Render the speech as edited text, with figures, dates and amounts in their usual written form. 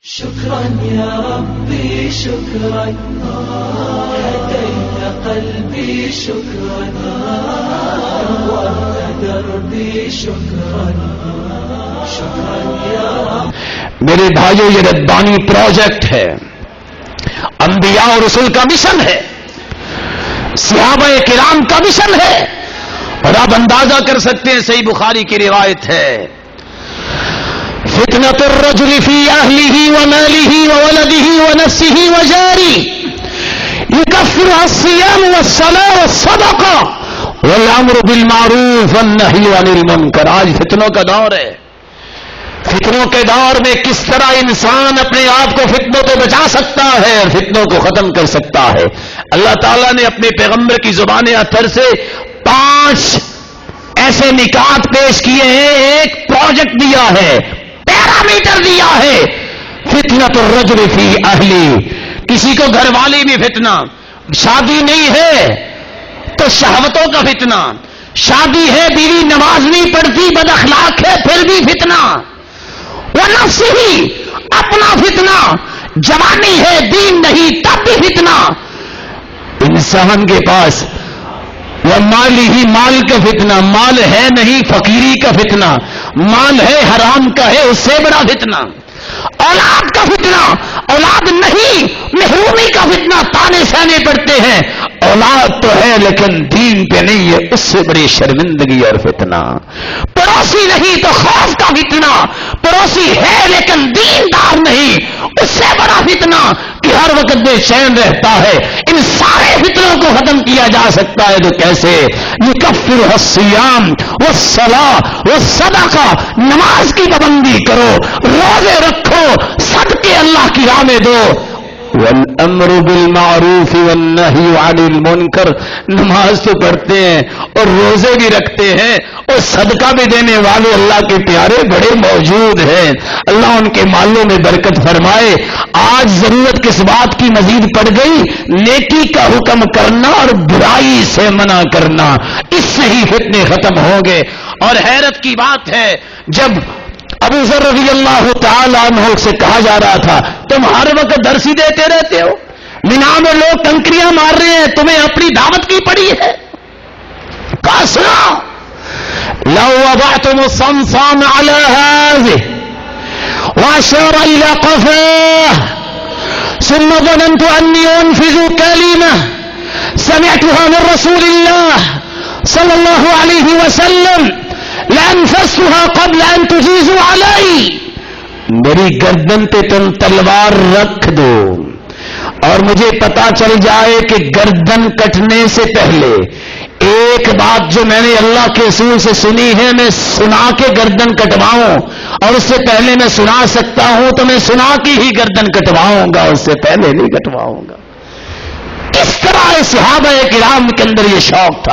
شكرا يا ربي شكرا هديت قلبي شكرا نورت دربي شكرا شكرا يا رب. میرے بھائیوں، یہ ربانی پروجیکٹ ہے، انبیاء اور رسول کا مشن ہے، صحابہ کرام کا مشن ہے، اور آپ اندازہ کر سکتے ہیں، صحیح بخاری کی روایت ہے، فتنة الرجل في أهله وماله وولده ونفسه وجاره يكفرها الصيام والصلاة والصدقة والأمر بالمعروف والنهي عن المنكر. آج فتنوں کا دور ہے، فتنوں کے دور میں کس طرح انسان اپنے آپ کو فتنوں سے بچا سکتا ہے اور فتنوں کو ختم کر سکتا ہے. اللہ تعالیٰ نے اپنے پیغمبر کی زبان اطہر سے 5 ایسے نکات پیش کیے ہیں، ایک پروجیکٹ دیا ہے، پیرامیٹر دیا ہے. فتنۃ الرجل فی اہلی، کسی کو گھر والی بھی فتنہ، شادی نہیں ہے تو شہوتوں کا فتنہ، شادی ہے بیوی نماز نہیں پڑھتی بد اخلاق ہے پھر بھی فتنہ، وہ نفس ہی اپنا فتنہ، جوانی ہے دین نہیں تب بھی فتنہ، انسان کے پاس وہ مال ہی مال کا فتنہ، مال ہے نہیں فقیری کا فتنہ، مال ہے حرام کا ہے اس سے بڑا فتنہ، اولاد کا فتنہ، اولاد نہیں محرومی کا فتنہ، تانے سہنے پڑتے ہیں، اولاد تو ہے لیکن دین پہ نہیں ہے اس سے بڑی شرمندگی اور فتنہ، پڑوسی نہیں تو خوف کا فتنہ، پڑوسی ہے لیکن دیندار نہیں اس سے بڑا فتنہ کہ ہر وقت بے چین رہتا ہے. ان سارے فتنوں کو ختم کیا جا سکتا ہے تو کیسے؟ یکفر الصیام والصلاۃ والصدقہ، نماز کی پابندی کرو، روزے رکھو، صدقے اللہ کی راہ میں دو، والامر بالمعروف والنہی عن المنکر، نماز تو پڑھتے ہیں اور روزے بھی رکھتے ہیں اور صدقہ بھی دینے والے اللہ کے پیارے بڑے موجود ہیں، اللہ ان کے مالوں میں برکت فرمائے. آج ضرورت کس بات کی مزید پڑ گئی؟ نیکی کا حکم کرنا اور برائی سے منع کرنا، اس سے ہی فتنے ختم ہوں گے. اور حیرت کی بات ہے، جب ابو ذر رضی اللہ تعالی عنہ سے کہا جا رہا تھا تم ہر وقت درسی دیتے رہتے ہو، مینا میں لوگ کنکریاں مار رہے ہیں، تمہیں اپنی دعوت کی پڑی ہے؟ کہا سنا، لو وضعتم الصمصام على هذه واشار الى قفاه ثم ظننت اني انفذ كلمه سمعتها من رسول الله صلى الله عليه وسلم لانفذتها قبل ان تجيزوا علي. میری گردن پہ تم تلوار رکھ دو اور مجھے پتا چل جائے کہ گردن کٹنے سے پہلے ایک بات جو میں نے اللہ کے رسول سے سنی ہے میں سنا کے گردن کٹواؤں، اور اس سے پہلے میں سنا سکتا ہوں تو میں سنا کے ہی گردن کٹواؤں گا، اس سے پہلے نہیں کٹواؤں گا. اس طرح صحابہ کرام کے اندر یہ شوق تھا.